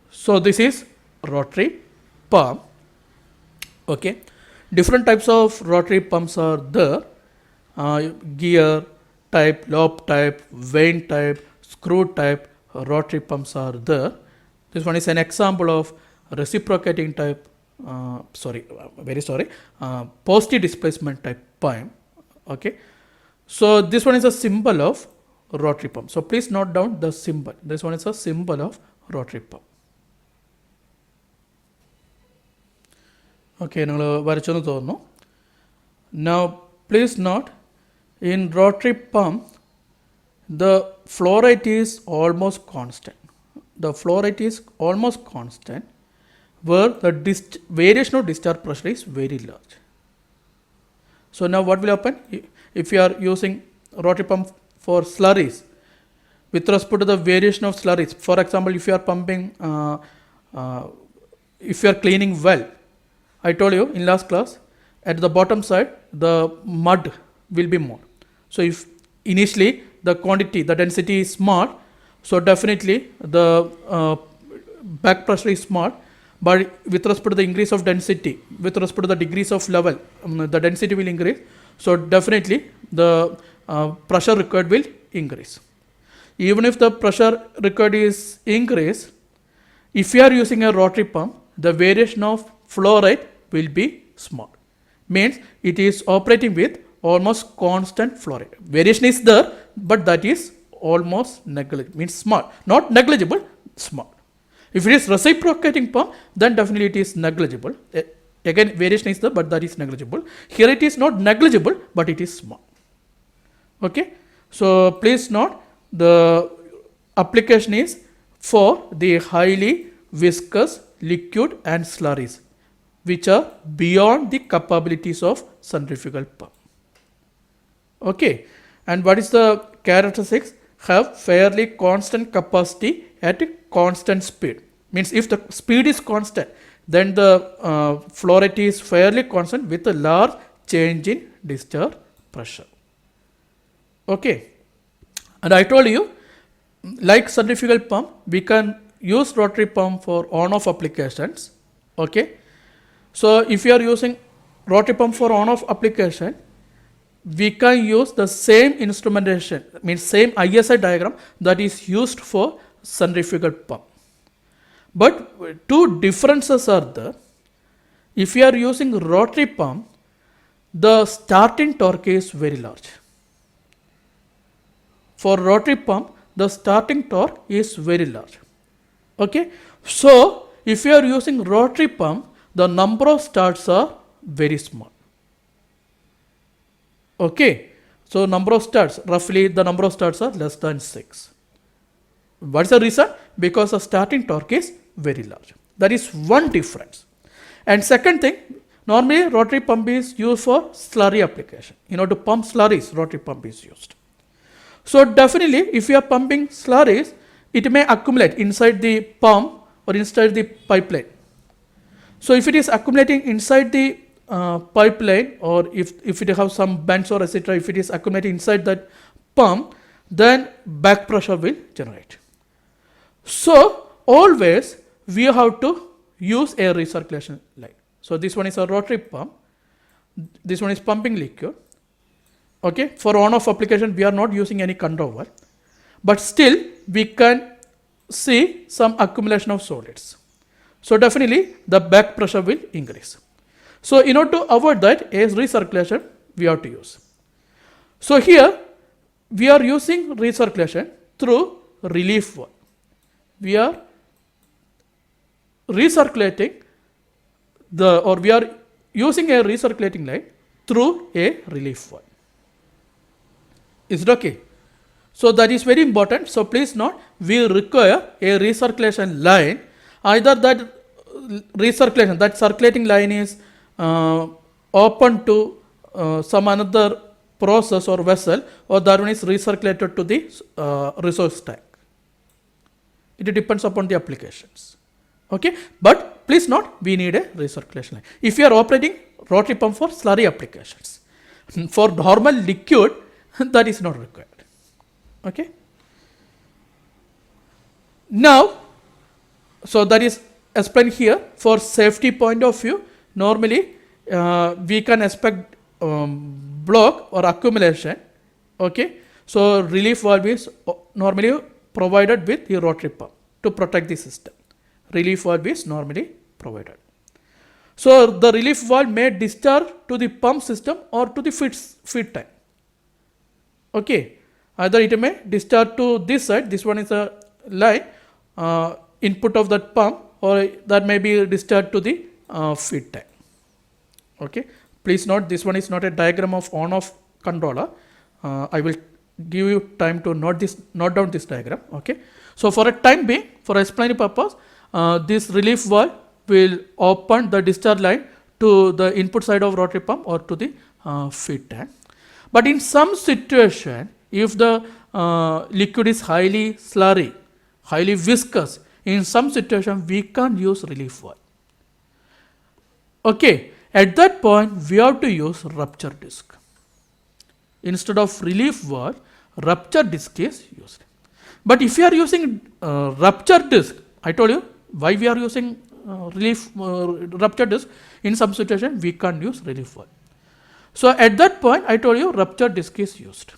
So this is rotary pump. Okay, different types of rotary pumps are there. Gear type, lobe type, vane type, screw type rotary pumps are there. This one is an example of reciprocating type, positive displacement type pump. Okay, so this one is a symbol of rotary pump. So please note down the symbol. This one is a symbol of rotary pump. Okay, now please note, in rotary pump the flow rate is almost constant. The flow rate is almost constant, where the variation of discharge pressure is very large. So now what will happen if you are using rotary pump for slurries with respect to the variation of slurries? For example, if you are pumping, if you are cleaning well, I told you in last class, at the bottom side the mud will be more. So if initially the quantity, the density is small, so definitely the back pressure is small, but with respect to the increase of density, with respect to the degrees of level, the density will increase, so definitely the pressure required will increase. Even if the pressure required is increased, if you are using a rotary pump, the variation of flow rate will be small. Means it is operating with almost constant flow rate. Variation is there, but that is almost negligible, means small. Not negligible, small. If it is reciprocating pump, then definitely it is negligible. Again, variation is there, but that is negligible. Here it is not negligible, but it is small. Okay. So please note, the application is for the highly viscous liquid and slurries, which are beyond the capabilities of centrifugal pump. Okay, and what is the characteristics? Have fairly constant capacity at constant speed. Means if the speed is constant, then the flow rate is fairly constant with a large change in discharge pressure. Okay, and I told you, like centrifugal pump, we can use rotary pump for on-off applications. Okay, so if you are using rotary pump for on-off application, we can use the same instrumentation, means same ISI diagram that is used for centrifugal pump. But two differences are there. If you are using rotary pump, the starting torque is very large. For rotary pump, the starting torque is very large. Okay, so if you are using rotary pump, the number of starts are very small. Okay, so number of starts, roughly the number of starts are less than 6. What is the reason? Because the starting torque is very large. That is one difference. And second thing, normally rotary pump is used for slurry application. To pump slurries, rotary pump is used. So definitely, if you are pumping slurries, it may accumulate inside the pump or inside the pipeline. So if it is accumulating inside the pipeline, or if it has some bends or etc., if it is accumulating inside that pump, then back pressure will generate. So always we have to use a recirculation line. So this one is a rotary pump, this one is pumping liquid. Okay, for on-off application we are not using any controller, but still we can see some accumulation of solids. So definitely the back pressure will increase. So in order to avoid that, a recirculation we have to use. So here we are using recirculation through relief valve. We are recirculating we are using a recirculating line through a relief valve. Is it okay? So that is very important. So please note, we require a recirculation line. Either that recirculation, that circulating line is open to some another process or vessel, or that one is recirculated to the resource tank. It depends upon the applications. Okay, but please note, we need a recirculation line. If you are operating rotary pump for slurry applications, for normal liquid, that is not required. Okay. Now, so that is explained here. For safety point of view, normally we can expect block or accumulation. Okay, so relief valve is normally provided with the rotary pump to protect the system. Relief valve is normally provided. So the relief valve may discharge to the pump system or to the feed tank. Okay, either it may discharge to this side, this one is a line input of that pump, or that may be discharged to the feed tank. Okay, please note this one is not a diagram of on off controller. I will give you time to note down this diagram. Okay, so for a time being, for explaining purpose, this relief valve will open the discharge line to the input side of rotary pump or to the feed tank. But in some situation, if the liquid is highly slurry, highly viscous, in some situation we can't use relief valve. Okay, at that point we have to use rupture disc. Instead of relief valve, rupture disc is used. But if you are using rupture disc, I told you why we are using rupture disc. In some situation we can't use relief valve. So at that point I told you rupture disc is used.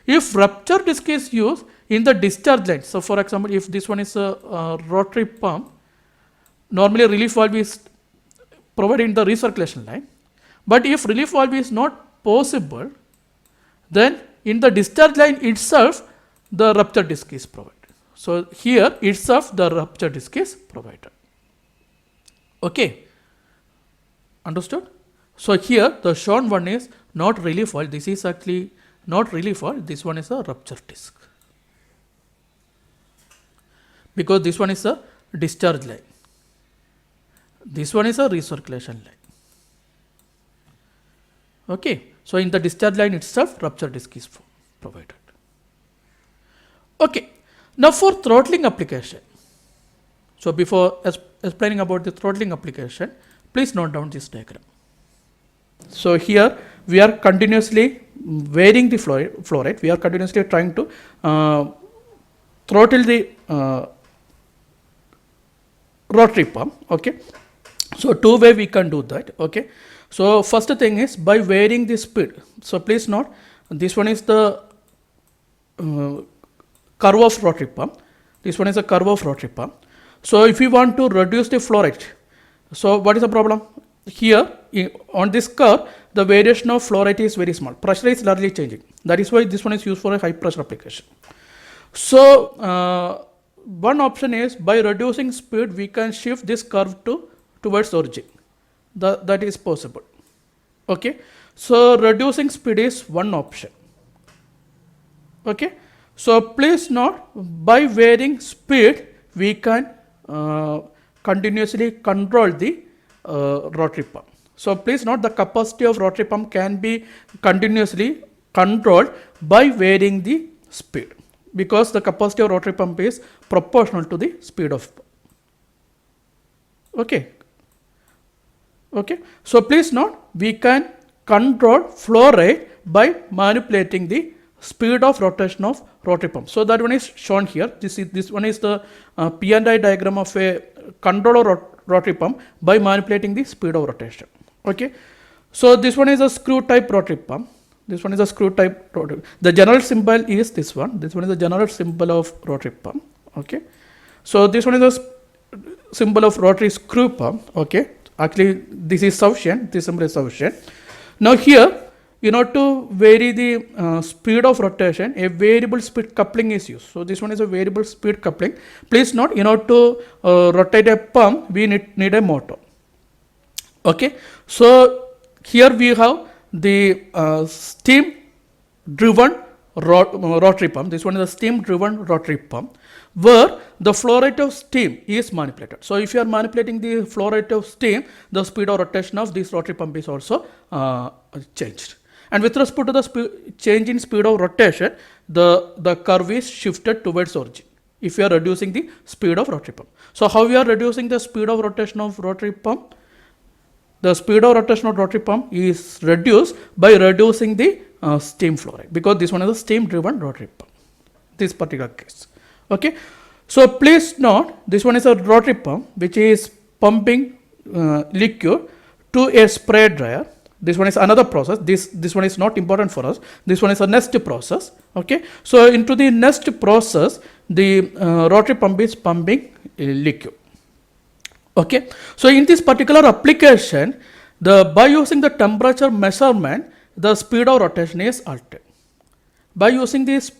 If rupture disc is used in the discharge line, so for example if this one is a rotary pump, normally relief valve is provided in the recirculation line. But if relief valve is not possible, then in the discharge line itself the rupture disc is provided. So here itself the rupture disc is provided. Okay, understood? So here the shown one is not relief valve, this is actually not relief valve, this one is a rupture disc, because this one is a discharge line, this one is a recirculation line. Okay, so in the discharge line itself rupture disc is provided. Okay, now for throttling application. So before explaining about the throttling application, please note down this diagram. So here we are continuously varying the flow rate. We are continuously trying to throttle the rotary pump. Okay, so two way we can do that. Okay, so first thing is by varying the speed. So please note this one is the curve of rotary pump. This one is a curve of rotary pump. So if you want to reduce the flow rate, so what is the problem? Here on this curve the variation of flow rate is very small, pressure is largely changing. That is why this one is used for a high pressure application. So one option is by reducing speed we can shift this curve towards origin. That is possible. Okay, so reducing speed is one option. Okay, so please note by varying speed we can continuously control the rotary pump. So please note the capacity of rotary pump can be continuously controlled by varying the speed, because the capacity of rotary pump is proportional to the speed of pump. Okay. Okay. So please note we can control flow rate by manipulating the speed of rotation of rotary pump. So that one is shown here. This one is the P&I diagram of a controller rotary pump by manipulating the speed of rotation. Okay, so this one is a screw type rotary pump. This one is a screw type rotary. The general symbol is this one. This one is the general symbol of rotary pump. Okay, so this one is a symbol of rotary screw pump. Okay, actually this is sufficient. This symbol is sufficient. Now here, in order to vary the speed of rotation, a variable speed coupling is used. So this one is a variable speed coupling. Please note, in order to rotate a pump, we need a motor. Okay, so here we have the steam driven rotary pump. This one is a steam driven rotary pump where the flow rate of steam is manipulated. So if you are manipulating the flow rate of steam, the speed of rotation of this rotary pump is also changed. And with respect to the change in speed of rotation, the curve is shifted towards origin if you are reducing the speed of rotary pump. So how we are reducing the speed of rotation of rotary pump? The speed of rotation of rotary pump is reduced by reducing the steam flow rate, because this one is a steam driven rotary pump, this particular case. Okay, So please note, this one is a rotary pump which is pumping liquid to a spray dryer. This one is another process. This one is not important for us. This one is a next process. Okay. So into the next process, the rotary pump is pumping liquid. Okay. So in this particular application, by using the temperature measurement, the speed of rotation is altered. By using this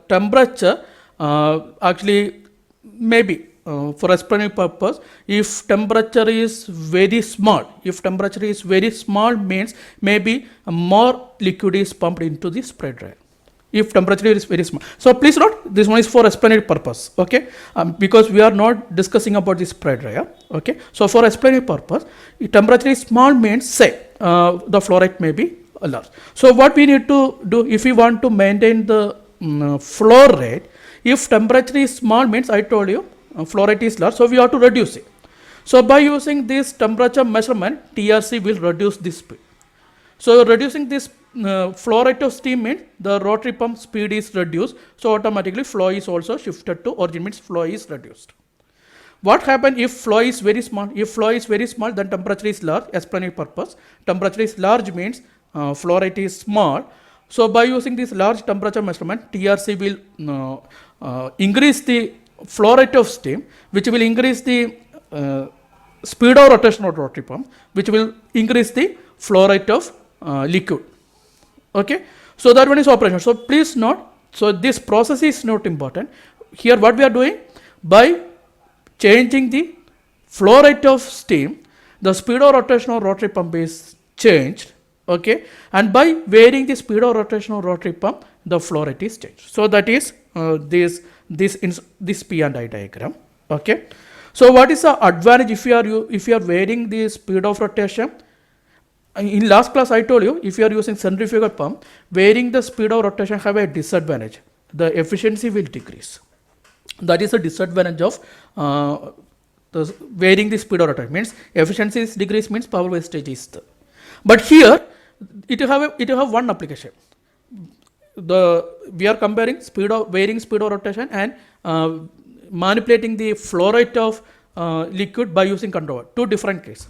temperature, actually maybe for explanatory purpose, if temperature is very small means maybe more liquid is pumped into the spray dryer. If temperature is very small. So please note, this one is for explanatory purpose. Okay, because we are not discussing about the spray dryer. Okay, so for explanatory purpose, if temperature is small means say the flow rate may be large. So what we need to do if we want to maintain the flow rate, if temperature is small means I told you flow rate is large, so we have to reduce it. So by using this temperature measurement, TRC will reduce this speed. So reducing this flow rate of steam means the rotary pump speed is reduced, so automatically flow is also shifted to origin, means flow is reduced. What happens if flow is very small? If flow is very small, then temperature is large. Explanatory purpose, temperature is large means flow rate is small. So by using this large temperature measurement, TRC will increase the flow rate of steam, which will increase the speed of rotation of rotary pump, which will increase the flow rate of liquid. Okay, so that one is operation. So please note, so this process is not important. Here what we are doing, by changing the flow rate of steam, the speed of rotation of rotary pump is changed. Okay, and by varying the speed of rotation of rotary pump, the flow rate is changed. So that is this P and I diagram. Okay, so what is the advantage if you are varying the speed of rotation? In last class I told you, if you are using centrifugal pump, varying the speed of rotation have a disadvantage. The efficiency will decrease. That is a disadvantage of the varying the speed of rotation. Means efficiency is decreased means power wastage is there. But here it have one application. We are comparing varying speed of rotation and manipulating the flow rate of liquid by using control valve. Two different cases.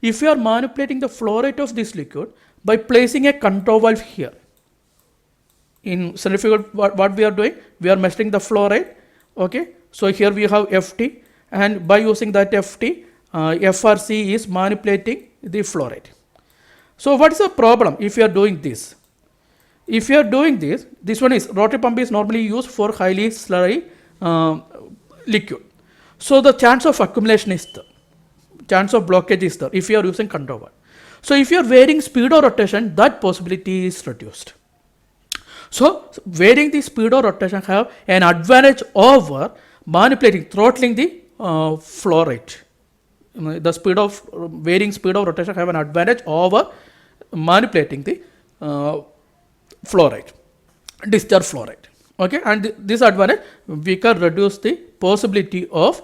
If you are manipulating the flow rate of this liquid by placing a control valve here, in centrifugal, what we are doing, we are measuring the flow rate. Okay, so here we have FT, and by using that FT, FRC is manipulating the flow rate. So what is the problem if you are doing this? If you are doing this one is rotary pump is normally used for highly slurry liquid. So the chance of accumulation is there. Chance of blockage is there if you are using control valve. So if you are varying speed of rotation, that possibility is reduced. So varying the speed of rotation have an advantage over manipulating, throttling the flow rate. The speed of varying speed of rotation have an advantage over manipulating the flow rate, discharge flow rate. Okay, and this advantage we can reduce the possibility of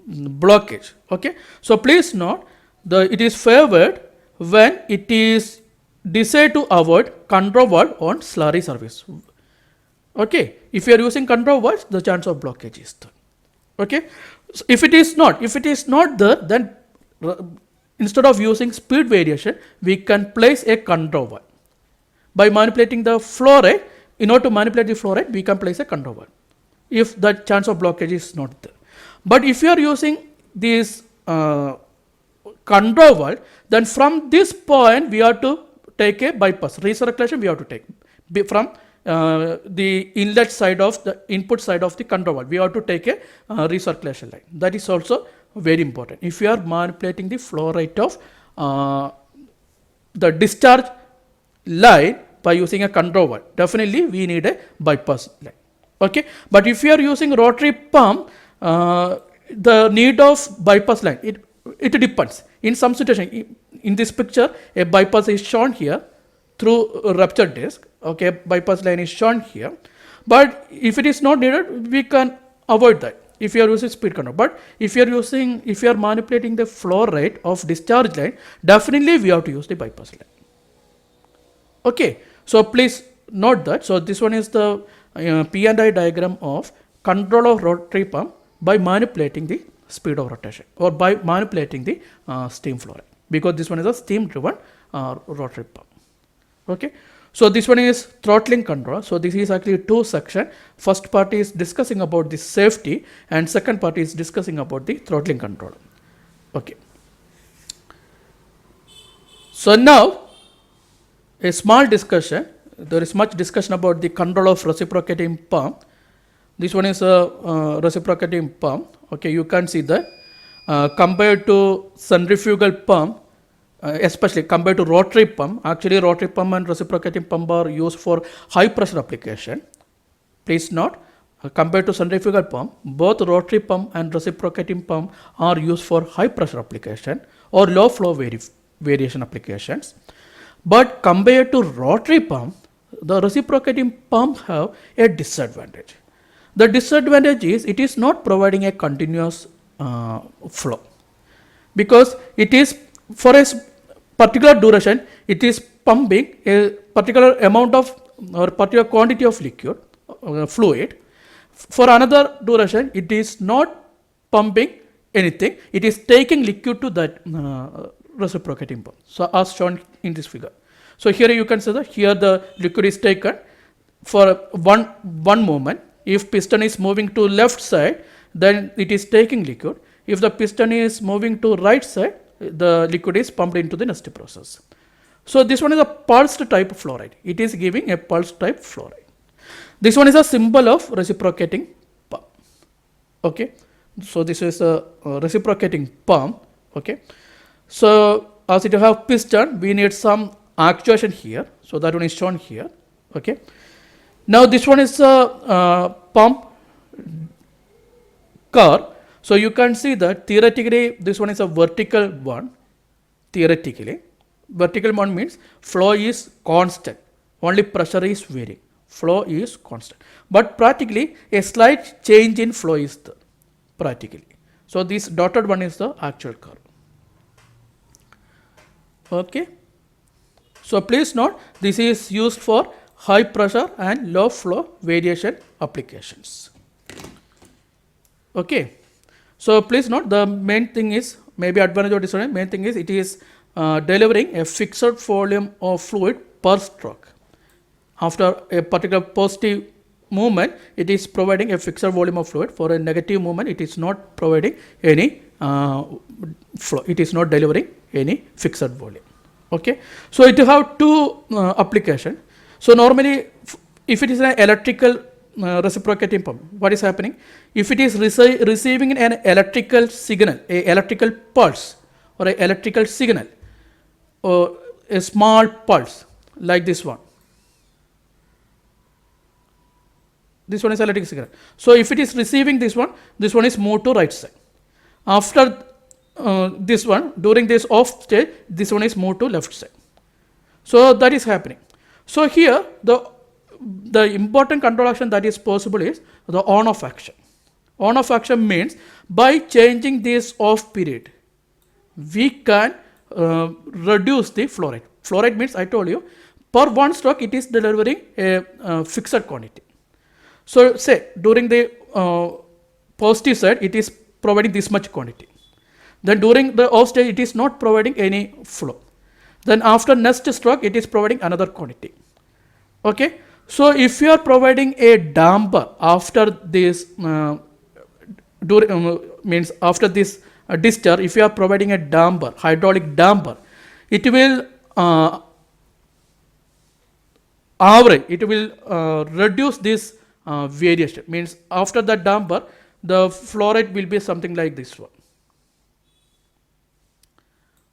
blockage. Okay, so please note, it is favored when it is desired to avoid control valve on slurry surface. Okay, if you are using control valve, the chance of blockage is there. Okay, so if it is not there, then instead of using speed variation, we can place a control valve. By manipulating the flow rate, in order to manipulate the flow rate, we can place a control valve if the chance of blockage is not there. But if you are using this control valve, then from this point we have to take a bypass recirculation. We have to take from the inlet side of the input side of the control valve. We have to take a recirculation line. That is also very important. If you are manipulating the flow rate of the discharge line by using a control valve, definitely we need a bypass line. Okay, but if you are using rotary pump, the need of bypass line, it depends. In some situation, in this picture, a bypass is shown here through a ruptured disc. Okay, bypass line is shown here. But if it is not needed, we can avoid that if you are using speed control. But if you are manipulating the flow rate of discharge line, definitely we have to use the bypass line. Okay, so please note that. So this one is the P and I diagram of control of rotary pump by manipulating the speed of rotation or by manipulating the steam flow rate, because this one is a steam driven rotary pump. Okay. So this one is throttling control. So this is actually two section. First part is discussing about the safety and second part is discussing about the throttling control. Okay. So now a small discussion. There is much discussion about the control of reciprocating pump. This one is a reciprocating pump. Okay, you can see that compared to centrifugal pump, especially compared to rotary pump, actually rotary pump and reciprocating pump are used for high pressure application. Please note, compared to centrifugal pump, both rotary pump and reciprocating pump are used for high pressure application or low flow variation applications. But compared to rotary pump, the reciprocating pump have a disadvantage. The disadvantage is it is not providing a continuous flow, because it is for a particular duration it is pumping a particular amount of or particular quantity of liquid fluid. For another duration it is not pumping anything, it is taking liquid to that reciprocating pump. So as shown in this figure. So here you can see that here the liquid is taken for one moment. If piston is moving to left side, then it is taking liquid. If the piston is moving to right side, the liquid is pumped into the nesting process. So this one is a pulsed type flow rate. It is giving a pulsed type flow rate. This one is a symbol of reciprocating pump. Okay. So this is a reciprocating pump. Okay. So as it have piston, we need some actuation here. So that one is shown here. Okay. Now this one is a pump curve. So you can see that theoretically this one is a vertical one. Theoretically, vertical one means flow is constant. Only pressure is varying. Flow is constant. But practically a slight change in flow is there. Practically. So this dotted one is the actual curve. Okay. So please note this is used for high pressure and low flow variation applications. Okay. So please note the main thing is, maybe advantage or disadvantage, main thing is it is delivering a fixed volume of fluid per stroke. After a particular positive movement, it is providing a fixed volume of fluid. For a negative movement, it is not providing any flow. It is not delivering any fixed volume. Okay. So it have two application. So normally, if it is an electrical reciprocating pump, what is happening? If it is receiving an electrical signal, a electrical pulse or a electrical signal or a small pulse like this one. This one is electrical signal. So if it is receiving this one is moved to right side. After this one, during this off stage, this one is moved to left side. So that is happening. So here the important control action that is possible is the on-off action. On-off action means by changing this off period, we can reduce the flow rate. Flow rate means I told you per one stroke it is delivering a fixed quantity. So say during the positive side it is providing this much quantity. Then during the off stage it is not providing any flow. Then after next stroke it is providing another quantity. Okay. So if you are providing a damper after this means after this discharge, if you are providing a damper, hydraulic damper, it will average, it will reduce this variation. Means after the damper, the flow rate will be something like this one.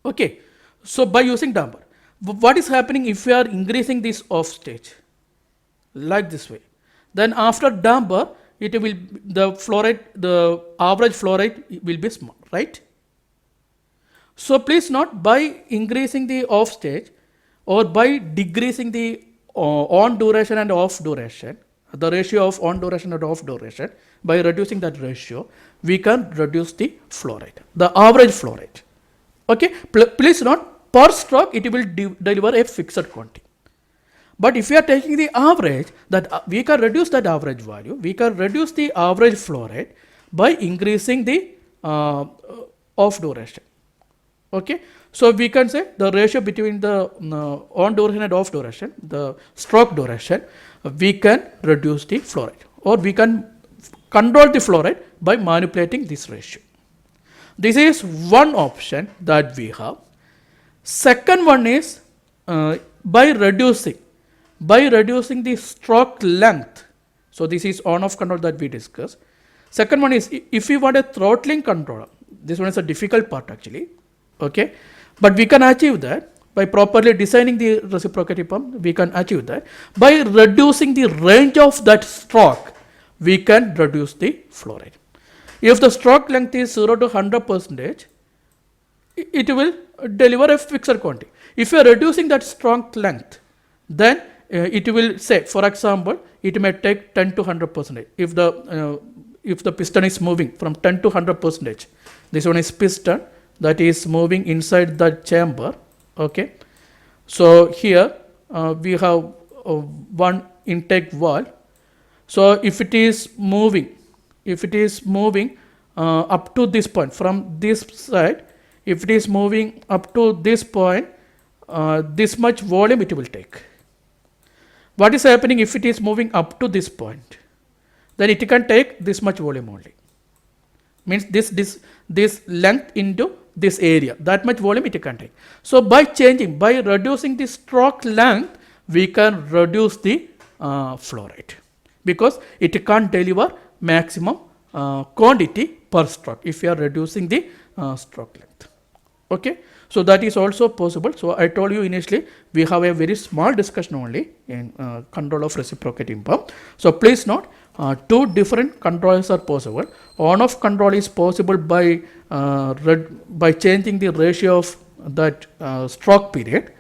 Okay. So by using damper, what is happening if you are increasing this off stage? Like this way, then after damper it will the average flow rate will be small, right? So please note, by increasing the off stage or by decreasing the on duration and off duration, the ratio of on duration and off duration, by reducing that ratio we can reduce the flow rate, the average flow rate. Okay. Please note, per stroke it will deliver a fixed quantity. But if we are taking the average, that we can reduce that average value. We can reduce the average flow rate by increasing the off duration. Okay, so we can say the ratio between the on duration and off duration, the stroke duration, we can reduce the flow rate, or we can control the flow rate by manipulating this ratio. This is one option that we have. Second one is by reducing the stroke length. So this is on-off control that we discussed. Second one is if we want a throttling controller. This one is a difficult part actually. Okay, but we can achieve that by properly designing the reciprocating pump. We can achieve that by reducing the range of that stroke. We can reduce the flow rate. If the stroke length is 0 to 100%, it will deliver a fixed quantity. If you are reducing that stroke length, then it will say, for example, it may take 10 to 100%. If the piston is moving from 10 to 100%, this one is piston that is moving inside the chamber. Okay, so here we have one intake valve. So if it is moving up to this point from this side, if it is moving up to this point, this much volume it will take. What is happening if it is moving up to this point? Then it can take this much volume only. Means this length into this area, that much volume it can take. So by reducing the stroke length, we can reduce the flow rate, because it can't deliver maximum quantity per stroke if you are reducing the stroke length. Okay, so that is also possible. So I told you initially we have a very small discussion only in control of reciprocating pump. So please note, two different controls are possible. On-off control is possible by changing the ratio of that stroke period,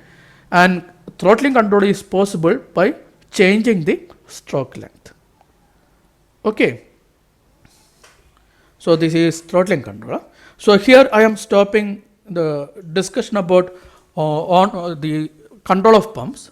and throttling control is possible by changing the stroke length. Okay, so this is throttling control. So here I am stopping the discussion about on the control of pumps.